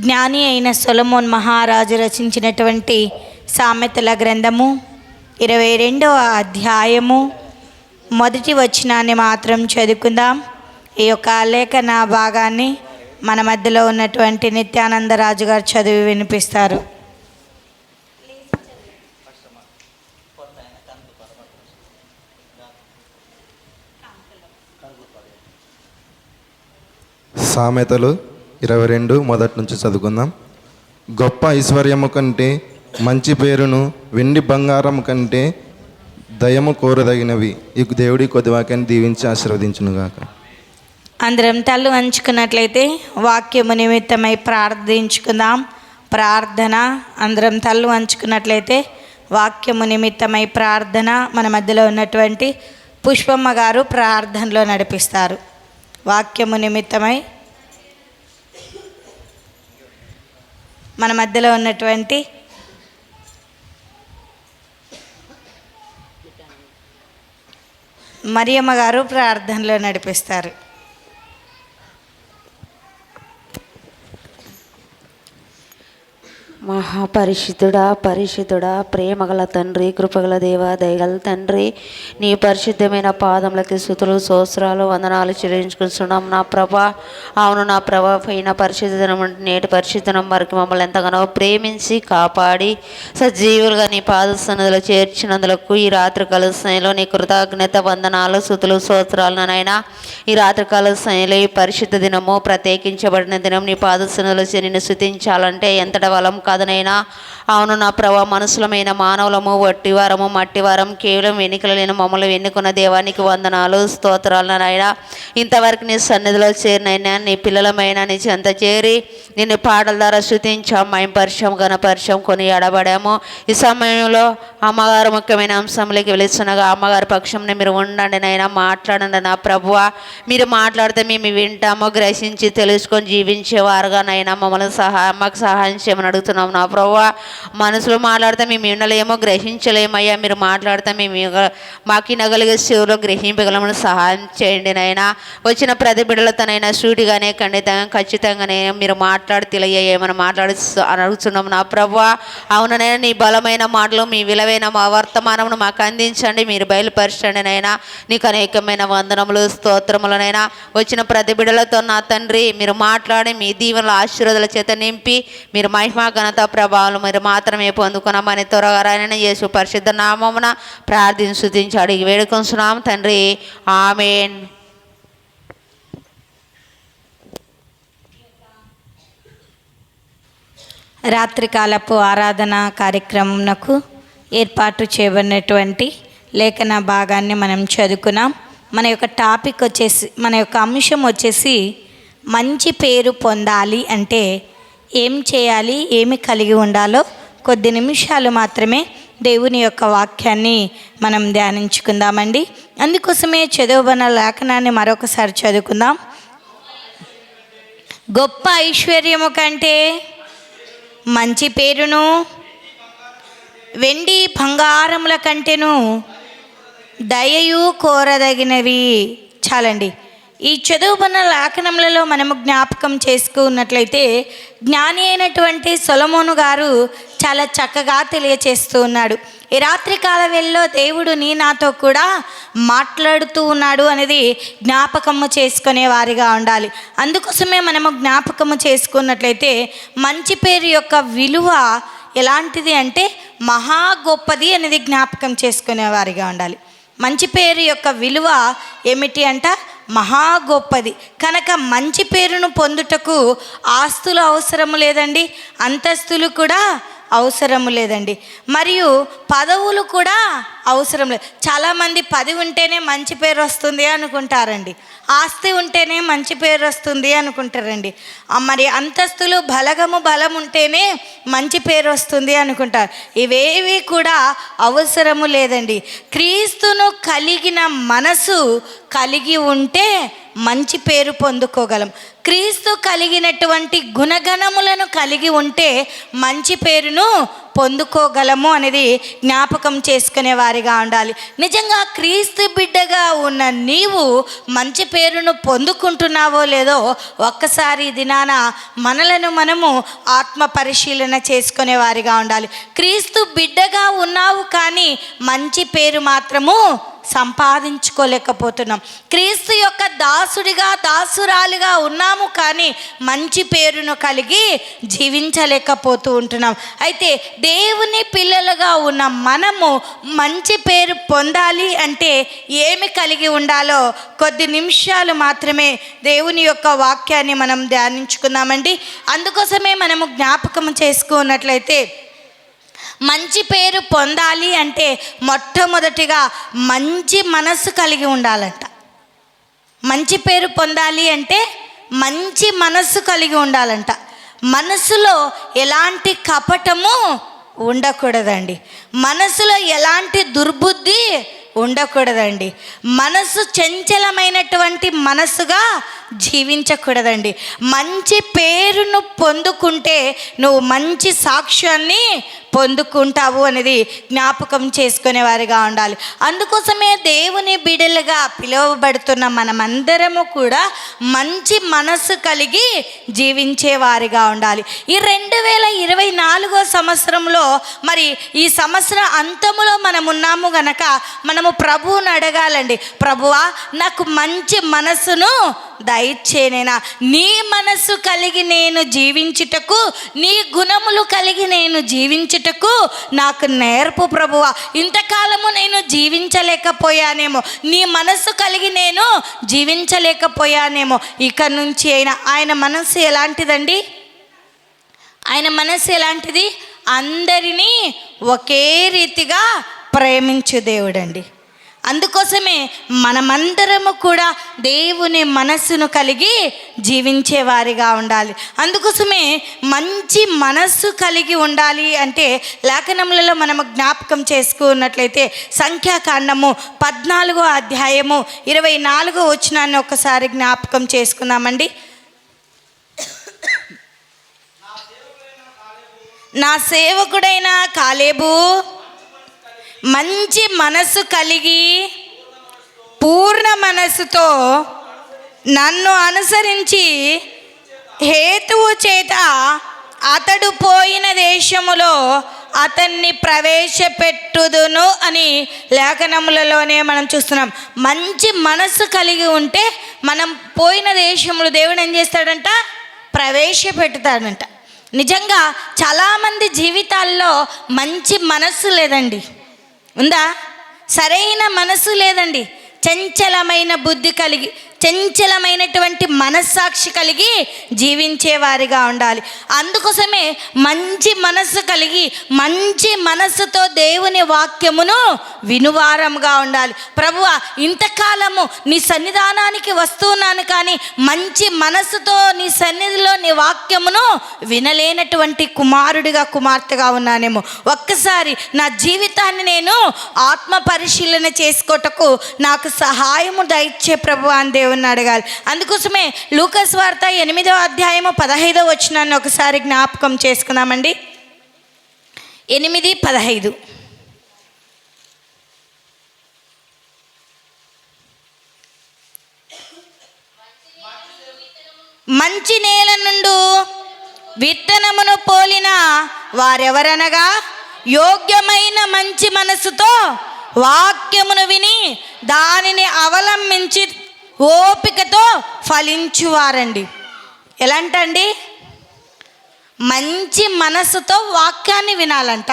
జ్ఞాని అయిన సొలొమోన్ మహారాజు రచించినటువంటి సామెతల గ్రంథము 22వ అధ్యాయము మొదటి వచనాన్ని మాత్రం చదువుకుందాం. ఈ యొక్క లేఖన భాగాన్ని మన మధ్యలో ఉన్నటువంటి నిత్యానంద రాజు గారు చదివి వినిపిస్తారు. సామెతలు 22 మొదటి నుంచి చదువుకుందాం. గొప్ప ఐశ్వర్యము కంటే మంచి పేరును, వెండి బంగారం కంటే దయము కోరదగినవి. ఈ దేవుడి కొద్ది వాక్యాన్ని దీవించి ఆశీర్వదించునుగాక. అందరం తల్లు వంచుకున్నట్లయితే వాక్యము నిమిత్తమై ప్రార్థించుకుందాం. ప్రార్థన. అందరం తల్లు వంచుకున్నట్లయితే వాక్యము నిమిత్తమై ప్రార్థన. మన మధ్యలో ఉన్నటువంటి పుష్పమ్మ గారు ప్రార్థనలో నడిపిస్తారు. వాక్యము నిమిత్తమై మన మధ్యలో ఉన్నటువంటి మరియమ్మ గారు ప్రార్థనలో నడిపిస్తారు. పరిశుద్ధుడా ప్రేమగల తండ్రి, కృపగల దేవ, దయగల తండ్రి, నీ పరిశుద్ధమైన పాదములకి స్తుతులు, స్తోత్రాలు, వందనాలు చెల్లించుకుంటున్నాం నా ప్రభా. అవును నా ప్రభా, పైన పరిశుద్ధనం నేటి పరిశుద్ధనం వరకు మమ్మల్ని ఎంతగానో ప్రేమించి కాపాడి సజీవులుగా నీ పాద సన్నిధిలో చేర్చినందులకు ఈ రాత్రి కాల సమయంలో నీ కృతజ్ఞత వందనాలు, స్తుతులు, స్తోత్రాలు. నాయనా, ఈ రాత్రి కాల సమయంలో ఈ పరిశుద్ధ దినము, ప్రత్యేకించబడిన దినం నీ పాద సన్నిధిలో నిన్ను స్తుతించాలంటే ఎంతటి బలం కాదనైనా. అవును నా ప్రభా, మనుషులమైన మానవులము వట్టివారము, మట్టివారం, కేవలం ఎన్నికలు లేని మమ్మల్ని ఎన్నుకున్న దేవానికి వందనాలు, స్తోత్రాలు. నాయనా, ఇంతవరకు నీ సన్నిధిలో చేరినైనా నీ పిల్లలమైన నీ చెంత చేరి నిన్ను పాటల ద్వారా స్తుతించాం, మైంపరిచాం, ఘనపరిచాం, కొని ఎడబడాము. ఈ సమయంలో అమ్మగారు ముఖ్యమైన అంశంలోకి వెళుతుండగా అమ్మగారి పక్షంని మీరు ఉండండి నైనా, మాట్లాడండి నా ప్రభువా. మీరు మాట్లాడితే మేము వింటాము, గ్రహించి తెలుసుకొని జీవించేవారుగా నైనా మమ్మల్ని అమ్మకు సహాయం చేయమని అడుగుతున్నాం నా ప్రభువా. మనసులో మాట్లాడితే మేము వినలేమో, గ్రహించలేమయ్యా. మీరు మాట్లాడితే మేము మాకు వినగలిగే శివులో గ్రహింపగలమని సహాయం చేయండి నైనా. వచ్చిన ప్రతి బిడ్డలతోనైనా సూటిగానే, ఖండితంగా, ఖచ్చితంగానే మీరు మాట్లాడి తెలియమని అడుగుతున్నాం నా ప్రభువా. అవుననైనా నీ బలమైన మాటలు, మీ విలువైన మా వర్తమానమును మాకు అందించండి, మీరు బయలుపరచండి నైనా. నీకు అనేకమైన వందనములు, స్తోత్రములనైనా. వచ్చిన ప్రతి బిడ్డలతో నా తండ్రి మీరు మాట్లాడి మీ దీవెనల ఆశీర్వాదాల చేత నింపి మీరు మహిమ, ఘనత, ప్రభావాలు మీరు మాత్రమే పొందుకున్నామని త్వరగా రాయన యేసు పరిశుద్ధ నామమున ప్రార్థించి స్తుతించి అడిగి వేడుకొంచున్నాం తండ్రి, ఆమేన్. రాత్రికాలపు ఆరాధన కార్యక్రమంకు ఏర్పాటు చేయబడినటువంటి లేఖన భాగాన్ని మనం చదువుకున్నాం. మన యొక్క టాపిక్ వచ్చేసి, మన యొక్క అంశం వచ్చేసి మంచి పేరు పొందాలి అంటే ఏం చేయాలి, ఏమి కలిగి ఉండాలో కొద్ది నిమిషాలు మాత్రమే దేవుని యొక్క వాక్యాన్ని మనం ధ్యానించుకుందామండి. అందుకోసమే చదువుబడిన లేఖనాన్ని మరొకసారి చదువుకుందాం. గొప్ప ఐశ్వర్యము కంటే మంచి పేరును, వెండి బంగారముల కంటేను దయయు కోరదగినవి. చాలండి. ఈ చదువుకున్న లేఖనములలో మనము జ్ఞాపకం చేసుకున్నట్లయితే జ్ఞాని అయినటువంటి సొలొమోను గారు చాలా చక్కగా తెలియచేస్తూ ఉన్నాడు. ఈ రాత్రికాల వేళలో దేవుడు నీ నాతో కూడా మాట్లాడుతూ ఉన్నాడు అనేది జ్ఞాపకము చేసుకునే వారిగా ఉండాలి. అందుకోసమే మనము జ్ఞాపకము చేసుకున్నట్లయితే మంచి పేరు యొక్క విలువ ఎలాంటిది అంటే మహా గొప్పది అనేది జ్ఞాపకం చేసుకునే వారిగా ఉండాలి. మంచి పేరు యొక్క విలువ ఏమిటి అంట? మహా గొప్పది. కనుక మంచి పేరును పొందుటకు ఆస్తులు అవసరము లేదండి, అంతస్తులు కూడా అవసరము లేదండి, మరియు పదవులు కూడా అవసరం లేదు. చాలామంది పదవి ఉంటేనే మంచి పేరు వస్తుంది అనుకుంటారండి, ఆస్తి ఉంటేనే మంచి పేరు వస్తుంది అనుకుంటారండి, మరి అంతస్తులు బలం ఉంటేనే మంచి పేరు వస్తుంది అనుకుంటారు. ఇవేవి కూడా అవసరము లేదండి. క్రీస్తును కలిగిన మనసు కలిగి ఉంటే మంచి పేరు పొందుకోగలం. క్రీస్తు కలిగినటువంటి గుణగణములను కలిగి ఉంటే మంచి పేరును పొందుకోగలము అనేది జ్ఞాపకం చేసుకునే వారిగా ఉండాలి. నిజంగా క్రీస్తు బిడ్డగా ఉన్న నీవు మంచి పేరును పొందుకుంటున్నావో లేదో ఒక్కసారి దినాన మనలను మనము ఆత్మ పరిశీలన చేసుకునే వారిగా ఉండాలి. క్రీస్తు బిడ్డగా ఉన్నావు కానీ మంచి పేరు మాత్రము సంపాదించుకోలేకపోతున్నాం. క్రీస్తు యొక్క దాసుడిగా దాసురాలిగా ఉన్నాము కానీ మంచి పేరును కలిగి జీవించలేకపోతూ ఉంటున్నాం. అయితే దేవుని పిల్లలుగా ఉన్న మనము మంచి పేరు పొందాలి అంటే ఏమి కలిగి ఉండాలో కొద్ది నిమిషాలు మాత్రమే దేవుని యొక్క వాక్యాన్ని మనం ధ్యానించుకుందామండి. అందుకోసమే మనము జ్ఞాపకం చేసుకున్నట్లయితే మంచి పేరు పొందాలి అంటే మొట్టమొదటిగా మంచి మనస్సు కలిగి ఉండాలంట. మంచి పేరు పొందాలి అంటే మంచి మనస్సు కలిగి ఉండాలంట. మనసులో ఎలాంటి కపటము ఉండకూడదండి. మనసులో ఎలాంటి దుర్బుద్ధి ఉండకూడదండి. మనసు చంచలమైనటువంటి మనసుగా జీవించకూడదండి. మంచి పేరును పొందుకుంటే నువ్వు మంచి సాక్ష్యాన్ని పొందుకుంటావు అనేది జ్ఞాపకం చేసుకునే వారిగా ఉండాలి. అందుకోసమే దేవుని బిడ్డలుగా పిలువబడుతున్న మనమందరము కూడా మంచి మనసు కలిగి జీవించే వారిగా ఉండాలి. ఈ 2024 సంవత్సరంలో మరి ఈ సంవత్సర అంతములో మనం ఉన్నాము గనక మనము ప్రభువుని అడగాలండి. ప్రభువా, నాకు మంచి మనసును దయచేనేనా, నీ మనసు కలిగి నేను జీవించుటకు, నీ గుణములు కలిగి నేను జీవించుటకు నాకు నేర్పు ప్రభువా. ఇంతకాలము నేను జీవించలేకపోయానేమో, నీ మనసు కలిగి నేను జీవించలేకపోయానేమో. ఇక నుంచి అయినా ఆయన మనసు ఎలాంటిదండి? ఆయన మనసు ఎలాంటిది? అందరినీ ఒకే రీతిగా ప్రేమించు దేవుడండి. అందుకోసమే మనమందరము కూడా దేవుని మనస్సును కలిగి జీవించే వారిగా ఉండాలి. అందుకోసమే మంచి మనస్సు కలిగి ఉండాలి అంటే లేఖనములలో మనము జ్ఞాపకం చేసుకున్నట్లయితే సంఖ్యాకాండము 14వ అధ్యాయము 24వ వచనాన్ని ఒకసారి జ్ఞాపకం చేసుకుందామండి. నా సేవకుడైన కాలేబు మంచి మనసు కలిగి పూర్ణ మనసుతో నన్ను అనుసరించి హేతువు చేత అతడు పోయిన దేశములో అతన్ని ప్రవేశపెట్టుదును అని లేఖనములలోనే మనం చూస్తున్నాం. మంచి మనసు కలిగి ఉంటే మనం పోయిన దేశములు దేవుడు ఏం చేస్తాడంట? ప్రవేశపెడతాడంట. నిజంగా చాలామంది జీవితాల్లో మంచి మనస్సు లేదండి. ఉందా? సరైన మనసు లేదండి. చంచలమైన బుద్ధి కలిగి, చంచలమైనటువంటి మనస్సాక్షి కలిగి జీవించే వారిగా ఉండాలి. అందుకోసమే మంచి మనస్సు కలిగి మంచి మనస్సుతో దేవుని వాక్యమును వినువారంగా ఉండాలి. ప్రభువా, ఇంతకాలము నీ సన్నిధానానికి వస్తున్నాను కానీ మంచి మనస్సుతో నీ సన్నిధిలో నీ వాక్యమును వినలేనటువంటి కుమారుడిగా కుమార్తెగా ఉన్నానేమో. ఒక్కసారి నా జీవితాన్ని నేను ఆత్మ పరిశీలన చేసుకోటకు నాకు సహాయము దయచే ప్రభువా అని దేవుని అడగాలి. అందుకోసమే లూకాసు వార్త 8వ అధ్యాయము 15వ వచనాన్ని ఒకసారి జ్ఞాపకం చేసుకుందామండి. 8:15. మంచి నేల నుండు విత్తనమును పోలిన వారెవరనగా యోగ్యమైన మంచి మనసుతో వాక్యమును విని దానిని అవలంబించి ఓపికతో ఫలించువారండి. ఎలాంటండి? మంచి మనసుతో వాక్యాన్ని వినాలంట.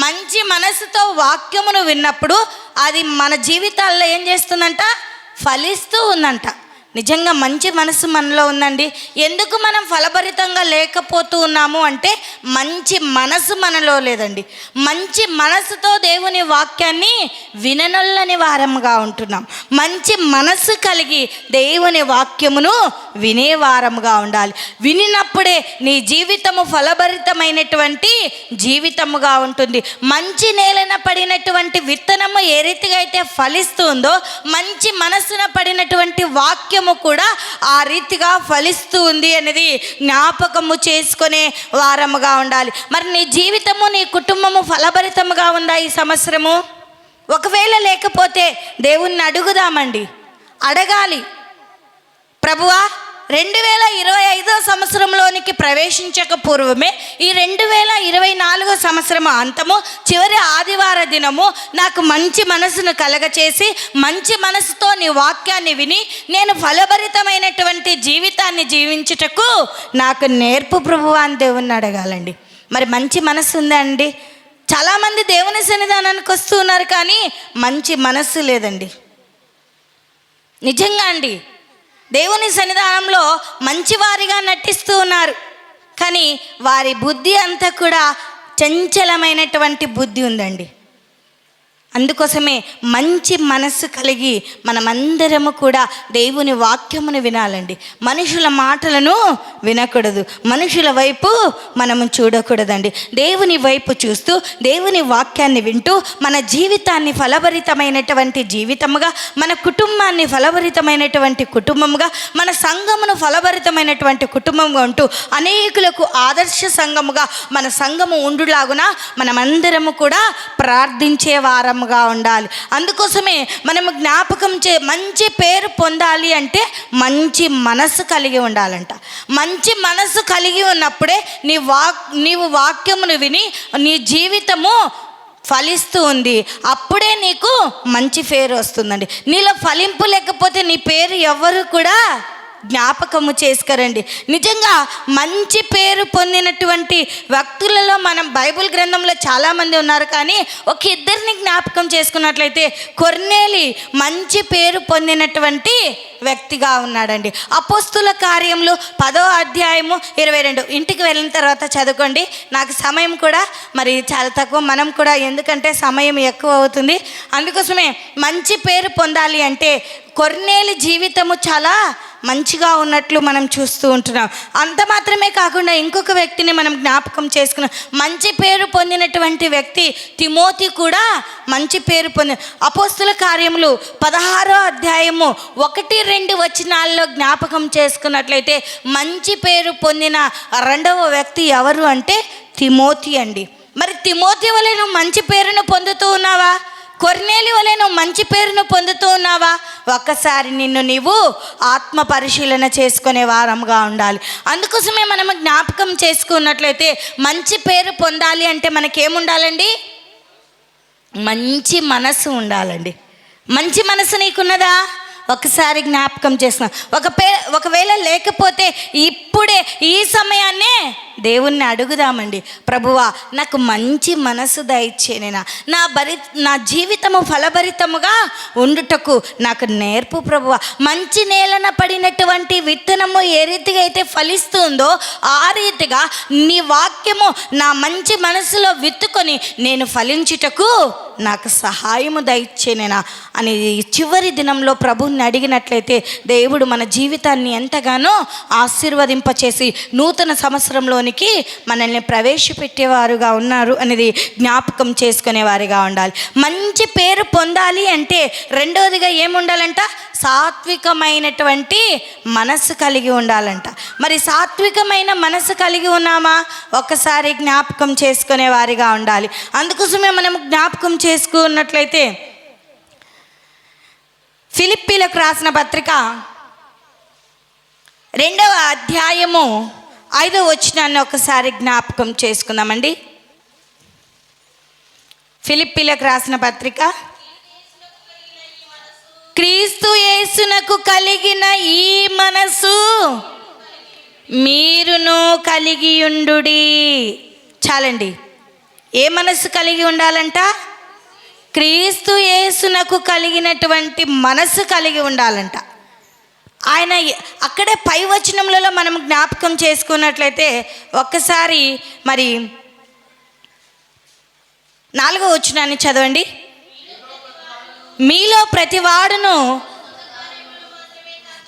మంచి మనసుతో వాక్యమును విన్నప్పుడు అది మన జీవితాల్లో ఏం చేస్తుందంట? ఫలిస్తూ ఉందంట. నిజంగా మంచి మనసు మనలో ఉందండి. ఎందుకు మనం ఫలభరితంగా లేకపోతూ ఉన్నాము అంటే మంచి మనసు మనలో లేదండి. మంచి మనసుతో దేవుని వాక్యాన్ని విననొల్లని వారముగా ఉంటున్నాం. మంచి మనసు కలిగి దేవుని వాక్యమును వినేవారముగా ఉండాలి. వినినప్పుడే నీ జీవితము ఫలభరితమైనటువంటి జీవితముగా ఉంటుంది. మంచి నేలన పడినటువంటి విత్తనము ఏ రీతిగా అయితే ఫలిస్తుందో మంచి మనసున పడినటువంటి వాక్యం వాక్యము కూడా ఆ రీతిగా ఫలిస్తూ ఉంది అనేది జ్ఞాపకము చేసుకునే వారముగా ఉండాలి. మరి నీ జీవితము, నీ కుటుంబము ఫలభరితముగా ఉందా ఈ సంవత్సరము? ఒకవేళ లేకపోతే దేవుణ్ణి అడుగుదామండి, అడగాలి. ప్రభువా, 2025 సంవత్సరంలోనికి ప్రవేశించక పూర్వమే ఈ 2024 సంవత్సరం అంతము చివరి ఆదివార దినము నాకు మంచి మనసును కలగచేసి మంచి మనసుతో నీ వాక్యాన్ని విని నేను ఫలభరితమైనటువంటి జీవితాన్ని జీవించుటకు నాకు నేర్పు ప్రభువా అని దేవుణ్ణి అడగాలండి. మరి మంచి మనసు ఉందా అండి? చాలామంది దేవుని సన్నిధానానికి వస్తూ ఉన్నారు కానీ మంచి మనస్సు లేదండి. నిజంగా అండి, దేవుని సన్నిధానంలో మంచివారిగా నటిస్తూ ఉన్నారు కానీ వారి బుద్ధి అంతా కూడా చంచలమైనటువంటి బుద్ధి ఉందండి. అందుకోసమే మంచి మనస్సు కలిగి మనమందరము కూడా దేవుని వాక్యమును వినాలండి. మనుషుల మాటలను వినకూడదు, మనుషుల వైపు మనము చూడకూడదండి. దేవుని వైపు చూస్తూ దేవుని వాక్యాన్ని వింటూ మన జీవితాన్ని ఫలభరితమైనటువంటి జీవితముగా, మన కుటుంబాన్ని ఫలభరితమైనటువంటి కుటుంబముగా, మన సంఘమును ఫలభరితమైనటువంటి కుటుంబంగా ఉంటూ అనేకులకు ఆదర్శ సంఘముగా మన సంఘము ఉండులాగున మనమందరము కూడా ప్రార్థించే వారం ఉండాలి. అందుకోసమే మనము జ్ఞాపకం మంచి పేరు పొందాలి అంటే మంచి మనసు కలిగి ఉండాలంట. మంచి మనసు కలిగి ఉన్నప్పుడే నీవు వాక్యమును విని నీ జీవితము ఫలిస్తూ ఉంది. అప్పుడే నీకు మంచి పేరు వస్తుందండి. నీలో ఫలింపు లేకపోతే నీ పేరు ఎవరు కూడా జ్ఞాపకము చేసుకోరండి. నిజంగా మంచి పేరు పొందినటువంటి వ్యక్తులలో మనం బైబిల్ గ్రంథంలో చాలామంది ఉన్నారు కానీ ఒక ఇద్దరిని జ్ఞాపకం చేసుకున్నట్లయితే కొర్నేలి మంచి పేరు పొందినటువంటి వ్యక్తిగా ఉన్నాడండి. అపోస్తుల కార్యములు 10వ అధ్యాయము 22. ఇంటికి వెళ్ళిన తర్వాత చదువుకోండి, నాకు సమయం కూడా మరి చాలా తక్కువ, మనం కూడా ఎందుకంటే సమయం ఎక్కువ అవుతుంది. అందుకోసమే మంచి పేరు పొందాలి అంటే కొర్నేలి జీవితము చాలా మంచిగా ఉన్నట్లు మనం చూస్తూ ఉంటున్నాం. అంత మాత్రమే కాకుండా ఇంకొక వ్యక్తిని మనం జ్ఞాపకం చేసుకున్నాం. మంచి పేరు పొందినటువంటి వ్యక్తి తిమోతి కూడా మంచి పేరు పొంది అపోస్తుల కార్యములు 16వ అధ్యాయము 1-2 వచనాల్లో జ్ఞాపకం చేసుకున్నట్లయితే మంచి పేరు పొందిన 2వ వ్యక్తి ఎవరు అంటే తిమోతి అండి. మరి తిమోతి వలె నువ్వు మంచి పేరును పొందుతూ ఉన్నావా? కొర్నేలి వలె నువ్వు మంచి పేరును పొందుతూ ఉన్నావా? ఒక్కసారి నిన్ను నీవు ఆత్మ పరిశీలన చేసుకునే వారంగా ఉండాలి. అందుకోసమే మనము జ్ఞాపకం చేసుకున్నట్లయితే మంచి పేరు పొందాలి అంటే మనకేముండాలండి? మంచి మనసు ఉండాలండి. మంచి మనసు నీకున్నదా? ఒకసారి జ్ఞాపకం చేస్తున్నాం. ఒకవేళ లేకపోతే ఇప్పుడే ఈ సమయాన్నే దేవుణ్ణి అడుగుదామండి. ప్రభువా, నాకు మంచి మనసు దయచేనేనా, నా జీవితము ఫలభరితముగా ఉండుటకు నాకు నేర్పు ప్రభువా. మంచి నేలన పడినటువంటి విత్తనము ఏ రీతిగా అయితే ఫలిస్తుందో ఆ రీతిగా నీ వాక్యము నా మంచి మనసులో విత్తుకొని నేను ఫలించుటకు నాకు సహాయము దయచేనేనా అని చివరి దినంలో ప్రభువుని అడిగినట్లయితే దేవుడు మన జీవితాన్ని ఎంతగానో ఆశీర్వదింపచేసి నూతన సంవత్సరంలోనికి మనల్ని ప్రవేశపెట్టేవారుగా ఉన్నారు అనేది జ్ఞాపకం చేసుకునేవారిగా ఉండాలి. మంచి పేరు పొందాలి అంటే రెండవదిగా ఏముండాలంట? సాత్వికమైనటువంటి మనసు కలిగి ఉండాలంట. మరి సాత్వికమైన మనసు కలిగి ఉన్నామా? ఒక్కసారి జ్ఞాపకం చేసుకునే వారిగా ఉండాలి. అందుకోసమే మనం జ్ఞాపకం చేసుకున్నట్లయితే ఫిలిప్పీలకు రాసిన పత్రిక 2వ అధ్యాయము 5వ వచనాన్ని ఒకసారి జ్ఞాపకం చేసుకుందామండి. ఫిలిప్పీలకు రాసిన పత్రిక, క్రీస్తు యేసునకు కలిగిన ఈ మనసు మీరును కలిగియుండుడి. చాలండి. ఏ మనసు కలిగి ఉండాలంట? క్రీస్తు యేసునకు కలిగినటువంటి మనసు కలిగి ఉండాలంట. ఆయన అక్కడే పై వచనములలో మనం జ్ఞాపకం చేసుకున్నట్లయితే ఒక్కసారి మరి 4వ వచనాన్ని చదవండి. మీలో ప్రతివాడును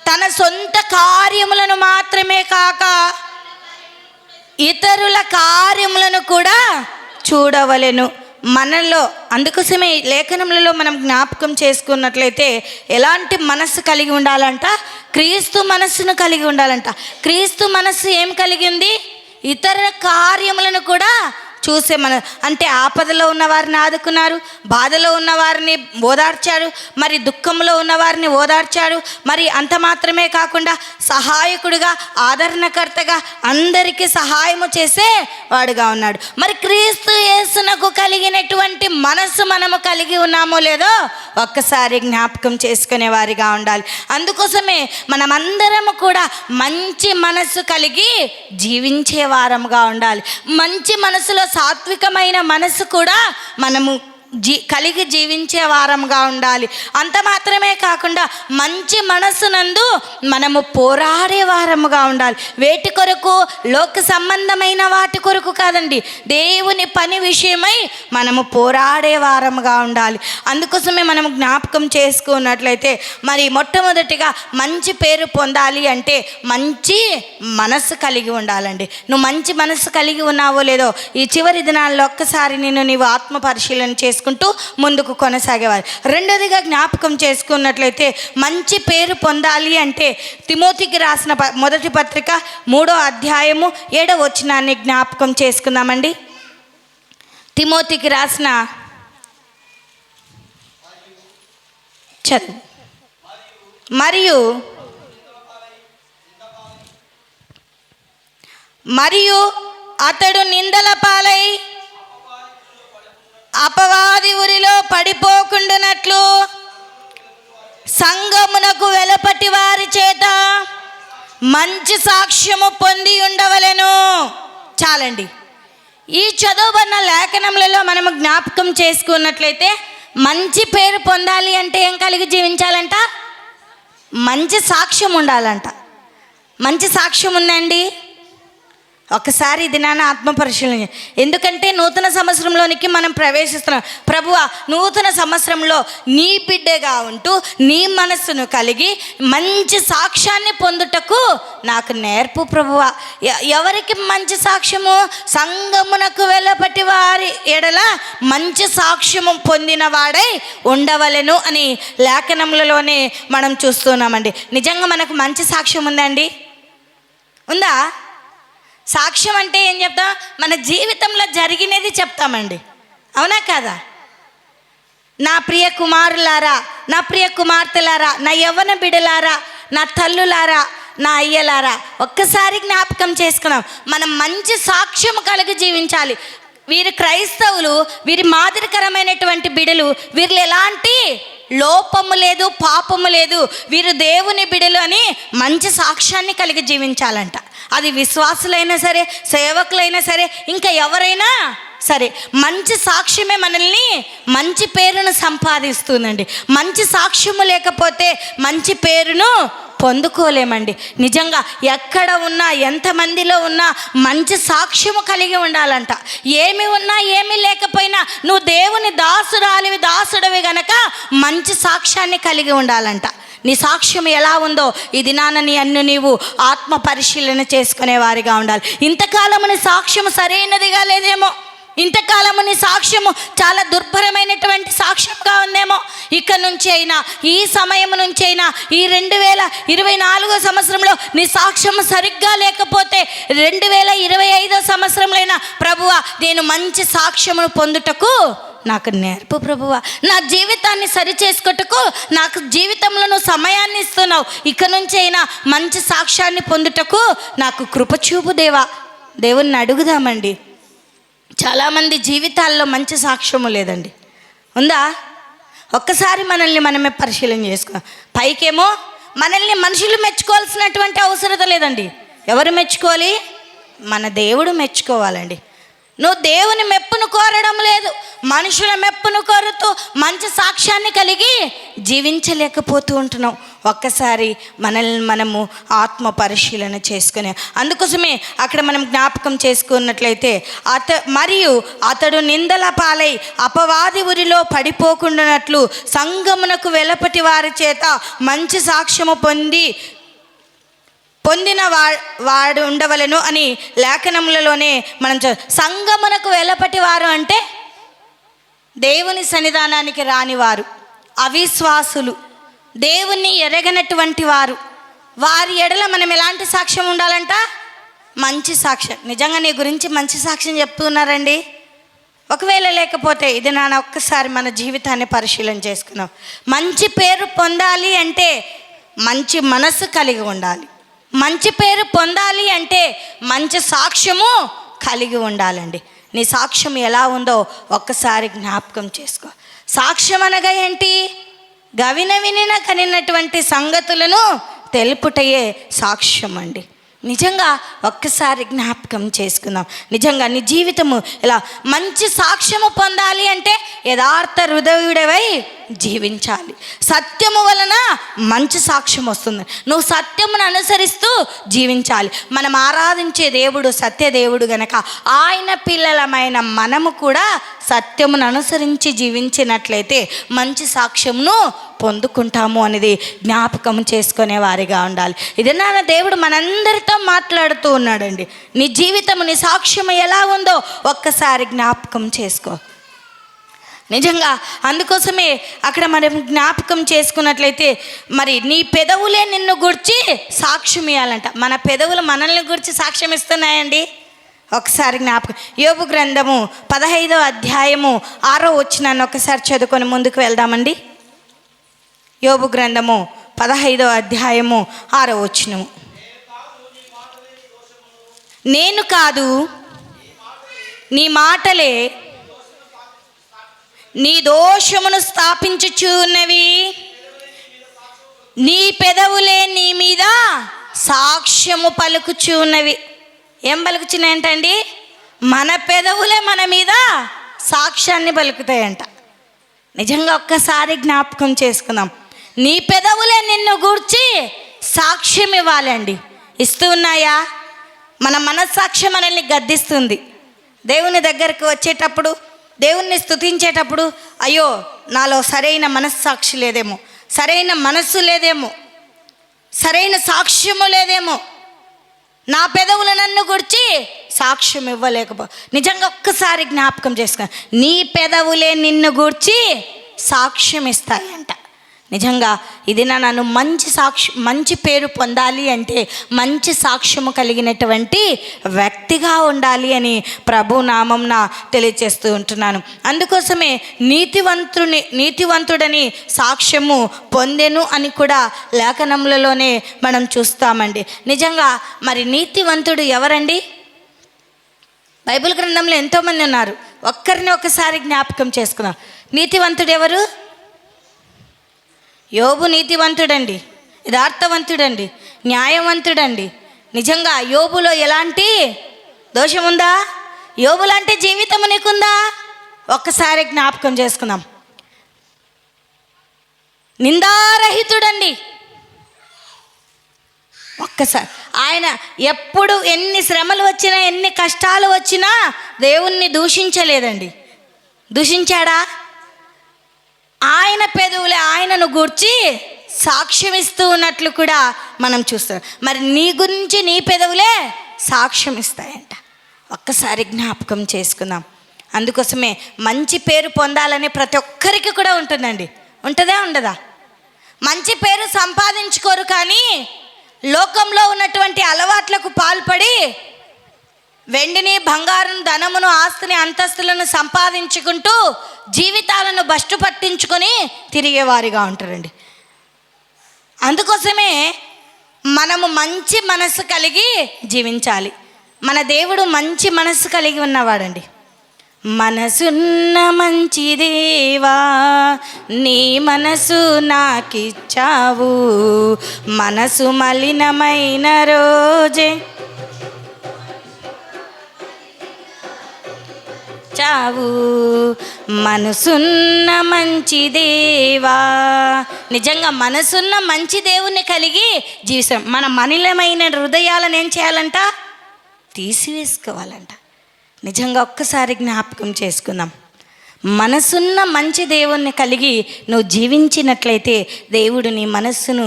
తన సొంత కార్యములను మాత్రమే కాక ఇతరుల కార్యములను కూడా చూడవలెను. మనలో, అందుకోసమే లేఖనములలో మనం జ్ఞాపకం చేసుకున్నట్లయితే ఎలాంటి మనస్సు కలిగి ఉండాలంట? క్రీస్తు మనస్సును కలిగి ఉండాలంట. క్రీస్తు మనస్సు ఏం కలిగింది? ఇతర కార్యములను కూడా చూసే అంటే ఆపదలో ఉన్న వారిని ఆదుకున్నారు, బాధలో ఉన్న వారిని ఓదార్చాడు, మరి దుఃఖంలో ఉన్న వారిని ఓదార్చాడు. మరి అంత మాత్రమే కాకుండా సహాయకుడిగా, ఆదరణకర్తగా, అందరికీ సహాయము చేసే వాడుగా ఉన్నాడు. మరి క్రీస్తు యేసునకు కలిగినటువంటి మనసు మనము కలిగి ఉన్నామో లేదో ఒక్కసారి జ్ఞాపకం చేసుకునే వారిగా ఉండాలి. అందుకోసమే మనమందరము కూడా మంచి మనసు కలిగి జీవించే వారముగా ఉండాలి. మంచి మనసులో సాత్వికమైన మనసు కూడా మనము కలిగి జీవించే వారంగా ఉండాలి. అంత మాత్రమే కాకుండా మంచి మనస్సునందు మనము పోరాడే వారముగా ఉండాలి. వేటి కొరకు? లోక సంబంధమైన వాటి కొరకు కాదండి, దేవుని పని విషయమై మనము పోరాడే వారముగా ఉండాలి. అందుకోసమే మనము జ్ఞాపకం చేసుకున్నట్లయితే మరి మొట్టమొదటిగా మంచి పేరు పొందాలి అంటే మంచి మనస్సు కలిగి ఉండాలండి. నువ్వు మంచి మనస్సు కలిగి ఉన్నావో లేదో ఈ చివరి దినాల్లో ఒక్కసారి నీవు ఆత్మ పరిశీలన చేసుకుంటూ ముందుకు కొనసాగేవారు. రెండోదిగా జ్ఞాపకం చేసుకున్నట్లయితే మంచి పేరు పొందాలి అంటే తిమోతికి రాసిన మొదటి పత్రిక 3వ అధ్యాయము 7వ వచనాన్ని జ్ఞాపకం చేసుకుందామండి. తిమోతికి రాసిన చదువు. మరియు అతడు నిందల పాలై అపవాది ఉరిలో పడిపోకుండానట్లు సంఘమునకు వెలపటి వారి చేత మంచి సాక్ష్యము పొంది ఉండవలెను. చాలండి. ఈ చదువుబడిన లేఖనములలో మనము జ్ఞాపకం చేసుకున్నట్లయితే మంచి పేరు పొందాలి అంటే ఏం కలిగి జీవించాలంట? మంచి సాక్ష్యం ఉండాలంట. మంచి సాక్ష్యం ఉందండి. ఒకసారి ఇది నాన్న ఆత్మ పరిశీలన. ఎందుకంటే నూతన సంవత్సరంలోనికి మనం ప్రవేశిస్తున్నాం. ప్రభువా, నూతన సంవత్సరంలో నీ బిడ్డగా ఉంటూ నీ మనస్సును కలిగి మంచి సాక్ష్యాన్ని పొందుటకు నాకు నేర్పు ప్రభువా. ఎవరికి మంచి సాక్ష్యము? సంఘమునకు వెలపటి వారి ఎడల మంచి సాక్ష్యము పొందిన వాడై ఉండవలెను అని లేఖనములలోనే మనం చూస్తున్నామండి. నిజంగా మనకు మంచి సాక్ష్యం ఉందండి? ఉందా? సాక్ష్యం అంటే ఏం చెప్తాం? మన జీవితంలో జరిగినది చెప్తామండి, అవునా కాదా? నా ప్రియ కుమారులారా, నా ప్రియ కుమార్తెలారా, నా యవ్వన బిడ్డలారా, నా తల్లులారా, నా అయ్యలారా, ఒక్కసారి జ్ఞాపకం చేసుకున్నాం. మనం మంచి సాక్ష్యం కలిగి జీవించాలి. వీరు క్రైస్తవులు, వీరి మాదిరికరమైనటువంటి బిడ్డలు, వీరిలో ఎలాంటి లోపము లేదు, పాపము లేదు, వీరు దేవుని బిడ్డలు అని మంచి సాక్ష్యాన్ని కలిగి జీవించాలంట. అది విశ్వాసులైనా సరే, సేవకులైనా సరే, ఇంకా ఎవరైనా సరే, మంచి సాక్ష్యమే మనల్ని మంచి పేరును సంపాదిస్తుందండి. మంచి సాక్ష్యము లేకపోతే మంచి పేరును పొందుకోలేమండి. నిజంగా ఎక్కడ ఉన్నా, ఎంతమందిలో ఉన్నా మంచి సాక్ష్యము కలిగి ఉండాలంట. ఏమి ఉన్నా ఏమి లేకపోయినా నువ్వు దేవుని దాసుడవి గనక మంచి సాక్ష్యాన్ని కలిగి ఉండాలంట. నీ సాక్ష్యం ఎలా ఉందో ఈ దినాన నీవు ఆత్మ పరిశీలన చేసుకునే వారిగా ఉండాలి. ఇంతకాలము నీ సాక్ష్యం సరైనదిగా లేదేమో, ఇంతకాలము నీ సాక్ష్యము చాలా దుర్భరమైనటువంటి సాక్ష్యంగా ఉందేమో. ఇక నుంచి అయినా, ఈ సమయం నుంచి అయినా, ఈ 2024 సంవత్సరంలో నీ సాక్ష్యము సరిగ్గా లేకపోతే 2025 సంవత్సరంలో ప్రభువా, నేను మంచి సాక్ష్యమును పొందుటకు నాకు నేర్పు ప్రభువా. నా జీవితాన్ని సరిచేసుకొట్టుకు నాకు జీవితంలో నువ్వు సమయాన్ని ఇస్తున్నావు. ఇక నుంచి అయినా మంచి సాక్ష్యాన్ని పొందుటకు నాకు కృప చూపు దేవా. దేవుణ్ణి అడుగుదామండి. చాలామంది జీవితాల్లో మంచి సాక్ష్యము లేదండి. ఉందా? ఒక్కసారి మనల్ని మనమే పరిశీలన చేసుకున్నాం. పైకేమో మనల్ని మనుషులు మెచ్చుకోవాల్సినటువంటి అవసరం లేదండి. ఎవరు మెచ్చుకోవాలి? మన దేవుడు మెచ్చుకోవాలండి. నువ్వు దేవుని మెప్పును కోరడం లేదు, మనుషుల మెప్పును కోరుతూ మంచి సాక్ష్యాన్ని కలిగి జీవించలేకపోతూ ఉంటున్నావు. ఒక్కసారి మనల్ని మనము ఆత్మ పరిశీలన చేసుకునే అందుకోసమే అక్కడ మనం జ్ఞాపకం చేసుకున్నట్లయితే మరియు అతడు నిందల పాలై అపవాది ఉరిలో పడిపోకుండానట్లు సంఘమునకు వెలపటి వారి చేత మంచి సాక్ష్యము పొందిన వాడు ఉండవలెను అని లేఖనములలోనే మనం సంఘమునకు వెలపటి వారు అంటే దేవుని సన్నిధానానికి రానివారు, అవిశ్వాసులు, దేవుణ్ణి ఎరగనటువంటి వారు, వారి ఎడల మనం ఎలాంటి సాక్ష్యం ఉండాలంట? మంచి సాక్ష్యం. నిజంగా నీ గురించి మంచి సాక్ష్యం చెప్తున్నారండి? ఒకవేళ లేకపోతే ఇది నాన్న ఒక్కసారి మన జీవితాన్ని పరిశీలన చేసుకున్నాం. మంచి పేరు పొందాలి అంటే మంచి మనసు కలిగి ఉండాలి. మంచి పేరు పొందాలి అంటే మంచి సాక్ష్యము కలిగి ఉండాలండి. నీ సాక్ష్యం ఎలా ఉందో ఒక్కసారి జ్ఞాపకం చేసుకో. సాక్ష్యం అనగా ఏంటి? వినిన కనినటువంటి సంగతులను తెలుపుటయే సాక్ష్యం అండి. నిజంగా ఒక్కసారి జ్ఞాపకం చేసుకుందాం. నిజంగా నీ జీవితము ఇలా మంచి సాక్ష్యము పొందాలి అంటే యథార్థ హృదయుడవై జీవించాలి. సత్యము వలన మంచి సాక్ష్యం వస్తుంది. నువ్వు సత్యమును అనుసరిస్తూ జీవించాలి. మనం ఆరాధించే దేవుడు సత్యదేవుడు గనక ఆయన పిల్లలమైన మనము కూడా సత్యమును అనుసరించి జీవించినట్లయితే మంచి సాక్ష్యమును పొందుకుంటాము అనేది జ్ఞాపకం చేసుకునే వారిగా ఉండాలి. ఇది నాన్న దేవుడు మనందరితో మాట్లాడుతూ ఉన్నాడండి. నీ జీవితము, నీ సాక్ష్యం ఎలా ఉందో ఒక్కసారి జ్ఞాపకం చేసుకో. నిజంగా అందుకోసమే అక్కడ మనం జ్ఞాపకం చేసుకున్నట్లయితే మరి నీ పెదవులే నిన్ను గురించి సాక్ష్యం ఇవ్వాలంట. మన పెదవులు మనల్ని గురించి సాక్ష్యం ఇస్తున్నాయండి. ఒకసారి జ్ఞాపకం. యోబు గ్రంథము 15వ అధ్యాయము 6వ వచనాన్ని ఒకసారి చదువుకొని ముందుకు వెళ్దామండి. యోబు గ్రంథము 15వ అధ్యాయము 6వ వచనము. నేను కాదు, నీ మాటలే నీ దోషమును స్థాపించుచున్నవి, నీ పెదవులే నీ మీద సాక్ష్యము పలుకుచున్నవి. ఏం పలుకుచున్నాయంటండి? మన పెదవులే మన మీద సాక్ష్యాన్ని పలుకుతాయంట. నిజంగా ఒక్కసారి జ్ఞాపకం చేసుకుందాం. నీ పెదవులే నిన్ను గూర్చి సాక్ష్యం ఇవ్వాలండి. ఇస్తూ ఉన్నాయా? మన మనస్సాక్ష్యం మనల్ని గద్దిస్తుంది. దేవుని దగ్గరకు వచ్చేటప్పుడు, దేవుణ్ణి స్తుతించేటప్పుడు అయ్యో నాలో సరైన మనస్సాక్షి లేదేమో, సరైన మనస్సు లేదేమో, సరైన సాక్ష్యము లేదేమో, నా పెదవులు నన్ను గురించి సాక్ష్యం ఇవ్వలేకపో. నిజంగా ఒక్కసారి జ్ఞాపకం చేసుకో. నీ పెదవులే నిన్ను గూర్చి సాక్ష్యం ఇస్తాయంట. నిజంగా ఇది నన్ను మంచి పేరు పొందాలి అంటే మంచి సాక్ష్యము కలిగినటువంటి వ్యక్తిగా ఉండాలి అని ప్రభు నామంన తెలియచేస్తూ ఉంటున్నాను. అందుకోసమే నీతివంతుడని సాక్ష్యము పొందెను అని కూడా లేఖనములలోనే మనం చూస్తామండి. నిజంగా మరి నీతివంతుడు ఎవరండి? బైబిల్ గ్రంథంలో ఎంతోమంది ఉన్నారు. ఒక్కరిని ఒకసారి జ్ఞాపకం చేసుకున్నాం. నీతివంతుడు ఎవరు? యోబు నీతివంతుడండి, యథార్థవంతుడండి, న్యాయవంతుడండి. నిజంగా యోబులో ఎలాంటి దోషం ఉందా? యోబు లాంటి జీవితం నీకుందా? ఒక్కసారి జ్ఞాపకం చేసుకుందాం. నిందారహితుడండి. ఒక్కసారి ఆయన ఎప్పుడు ఎన్ని శ్రమలు వచ్చినా, ఎన్ని కష్టాలు వచ్చినా దేవుణ్ణి దూషించలేదండి. దూషించాడా? ఆయన పెదవులే ఆయనను గూర్చి సాక్ష్యం ఇస్తూ ఉన్నట్లు కూడా మనం చూస్తాం. మరి నీ గురించి నీ పెదవులే సాక్ష్యం ఇస్తాయంట. ఒక్కసారి జ్ఞాపకం చేసుకుందాం. అందుకోసమే మంచి పేరు పొందాలని ప్రతి ఒక్కరికి కూడా ఉంటుందండి. ఉంటుందా? ఉండదా? మంచి పేరు సంపాదించుకోరు, కానీ లోకంలో ఉన్నటువంటి అలవాట్లకు పాల్పడి వెండిని, బంగారం, ధనమును, ఆస్తిని, అంతస్తులను సంపాదించుకుంటూ జీవితాలను బస్టు పట్టించుకొని తిరిగేవారిగా ఉంటారండి. అందుకోసమే మనము మంచి మనసు కలిగి జీవించాలి. మన దేవుడు మంచి మనసు కలిగి ఉన్నవాడండి. మనసున్న మంచి దేవా, నీ మనసు నాకిచ్చావు, మనసు మలినమైన రోజే చావు, మనసున్న మంచి దేవా. నిజంగా మనసున్న మంచి దేవుణ్ణి కలిగి జీవిస్తాం. మన మలినమైన హృదయాలను ఏం చేయాలంట? తీసివేసుకోవాలంట. నిజంగా ఒక్కసారి జ్ఞాపకం చేసుకుందాం. మనసున్న మంచి దేవుణ్ణి కలిగి నువ్వు జీవించినట్లయితే దేవుడు నీ మనస్సును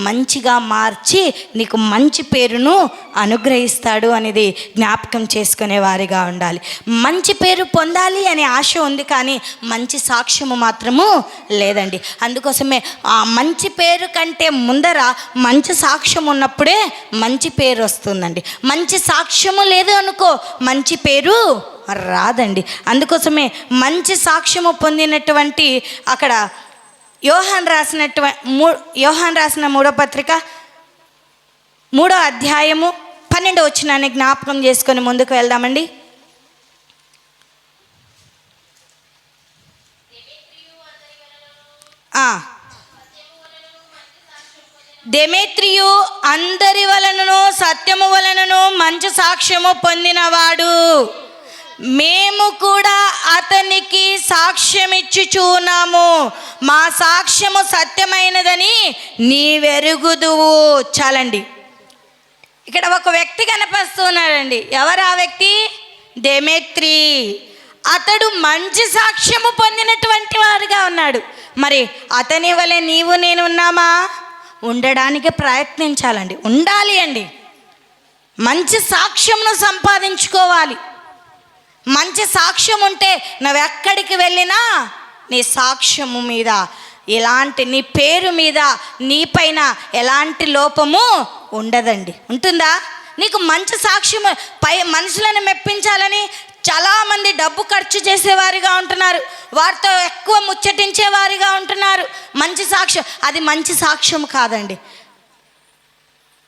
మంచిగా మార్చి నీకు మంచి పేరును అనుగ్రహిస్తాడు అనేది జ్ఞాపకం చేసుకునే వారిగా ఉండాలి. మంచి పేరు పొందాలి అనే ఆశ ఉంది, కానీ మంచి సాక్ష్యము మాత్రము లేదండి. అందుకోసమే ఆ మంచి పేరు కంటే ముందర మంచి సాక్ష్యం ఉన్నప్పుడే మంచి పేరు వస్తుందండి. మంచి సాక్ష్యము లేదు అనుకో, మంచి పేరు రాదండి. అందుకోసమే మంచి సాక్ష్యము పొందినటువంటి అక్కడ యోహాన్ రాసిన 3వ పత్రిక 3వ అధ్యాయము 12వ వచనాన్ని జ్ఞాపకం చేసుకొని ముందుకు వెళ్దామండి. దెమేత్రియు అందరి వలనను సత్యము వలనను మంచి సాక్ష్యము పొందినవాడు, మేము కూడా అతనికి సాక్ష్యమిచ్చుచున్నాము, మా సాక్ష్యము సత్యమైనదని నీవెరుగుదువు. చాలండి, ఇక్కడ ఒక వ్యక్తి కనిపిస్తున్నాడండి. ఎవరు ఆ వ్యక్తి? దెమేత్రి. అతడు మంచి సాక్ష్యము పొందినటువంటి వాడుగా ఉన్నాడు. మరి అతని వలె నీవు నేను ఉన్నామా? ఉండడానికి ప్రయత్నించాలండి, ఉండాలి అండి. మంచి సాక్ష్యమును సంపాదించుకోవాలి. మంచి సాక్ష్యం ఉంటే నువ్వెక్కడికి వెళ్ళినా నీ సాక్ష్యము మీద నీ పేరు మీద నీ పైన ఎలాంటి లోపము ఉండదండి. ఉంటుందా? నీకు మంచి సాక్ష్యము మనుషులను మెప్పించాలని చాలామంది డబ్బు ఖర్చు చేసేవారిగా ఉంటున్నారు, వారితో ఎక్కువ ముచ్చటించేవారిగా ఉంటున్నారు. మంచి సాక్ష్యం, అది మంచి సాక్ష్యం కాదండి.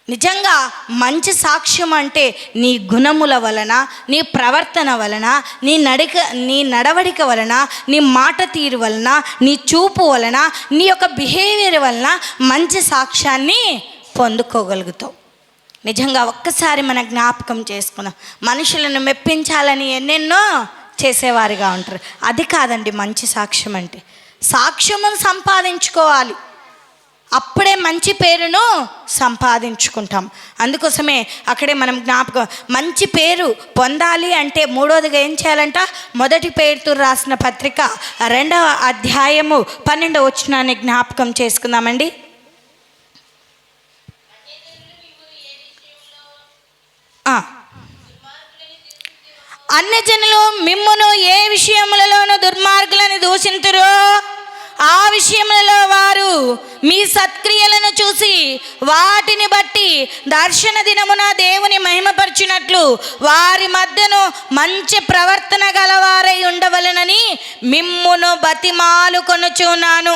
నిజంగా మంచి సాక్ష్యం అంటే నీ గుణముల వలన, నీ ప్రవర్తన వలన, నీ నడవడిక వలన, నీ మాట తీరు వలన, నీ చూపు వలన, నీ యొక్క బిహేవియర్ వలన మంచి సాక్ష్యాన్ని పొందుకోగలుగుతావు. నిజంగా ఒక్కసారి మన జ్ఞాపకం చేసుకుందాం. మనుషులను మెప్పించాలని ఎన్నెన్నో చేసేవారిగా ఉంటారు. అది కాదండి మంచి సాక్ష్యం అంటే. సాక్ష్యమును సంపాదించుకోవాలి, అప్పుడే మంచి పేరును సంపాదించుకుంటాం. అందుకోసమే అక్కడే మనం జ్ఞాపకం, మంచి పేరు పొందాలి అంటే మూడోదిగా ఏం చేయాలంట? 1 పేతురు రాసిన పత్రిక 2వ అధ్యాయము 12వ వచనాన్ని జ్ఞాపకం చేసుకుందామండి. అన్యజనులు మిమ్మును ఏ విషయములలోనూ దుర్మార్గులను దూషింతురో ఆ విషయములలో వారు మీ సత్క్రియలను చూసి వాటిని బట్టి దర్శన దినమున దేవుని మహిమపరచినట్లు వారి మధ్యను మంచి ప్రవర్తన గలవారై ఉండవలెనని మిమ్మును బతిమాలు కొనుచున్నాను.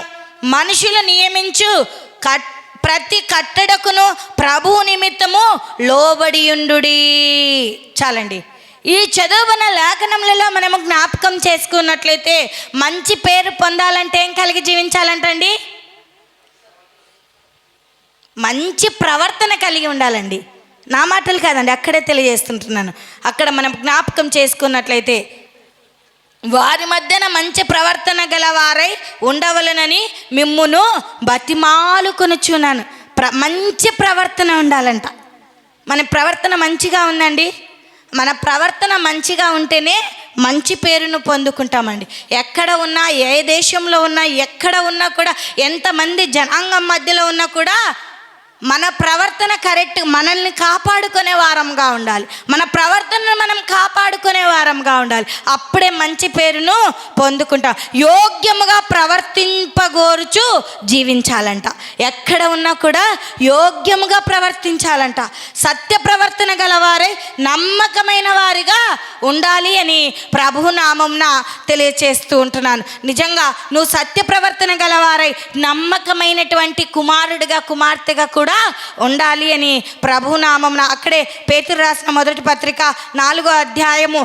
మనుషులు నియమించు ప్రతి కట్టడకును ప్రభువు నిమిత్తము లోబడియుండుడి. చాలండి, ఈ చదువున లేఖనములలో మనము జ్ఞాపకం చేసుకున్నట్లయితే మంచి పేరు పొందాలంటే ఏం కలిగి జీవించాలంటండి? మంచి ప్రవర్తన కలిగి ఉండాలండి. నా మాటలు కాదండి, అక్కడే తెలియజేస్తుంటున్నాను. అక్కడ మనం జ్ఞాపకం చేసుకున్నట్లయితే వారి మధ్యన మంచి ప్రవర్తన గలవారై ఉండవలెనని మిమ్మును బతిమాలు కొనుచున్నాను. మంచి ప్రవర్తన ఉండాలంట. మన ప్రవర్తన మంచిగా ఉందండి. మన ప్రవర్తన మంచిగా ఉంటేనే మంచి పేరును పొందుకుంటామండి. ఎక్కడ ఉన్నా, ఏ దేశంలో ఉన్నా, ఎక్కడ ఉన్నా కూడా, ఎంతమంది జనాంగం మధ్యలో ఉన్నా కూడా మన ప్రవర్తన కరెక్ట్, మనల్ని కాపాడుకునే వారంగా ఉండాలి. మన ప్రవర్తనను మనం కాపాడుకునే వారంగా ఉండాలి. అప్పుడే మంచి పేరును పొందుకుంటాం. యోగ్యముగా ప్రవర్తింపగోరుచు జీవించాలంట. ఎక్కడ ఉన్నా కూడా యోగ్యముగా ప్రవర్తించాలంట. సత్య ప్రవర్తన గలవారై నమ్మకమైన వారిగా ఉండాలి అని ప్రభువు నామమున తెలియచేస్తూ ఉంటున్నాను. నిజంగా నువ్వు సత్య ప్రవర్తన గలవారై నమ్మకమైనటువంటి కుమారుడిగా, కుమార్తెగా కూడా ఉండాలి అని ప్రభునామమున అక్కడే పేతురు రాసిన 1 పత్రిక 4వ అధ్యాయము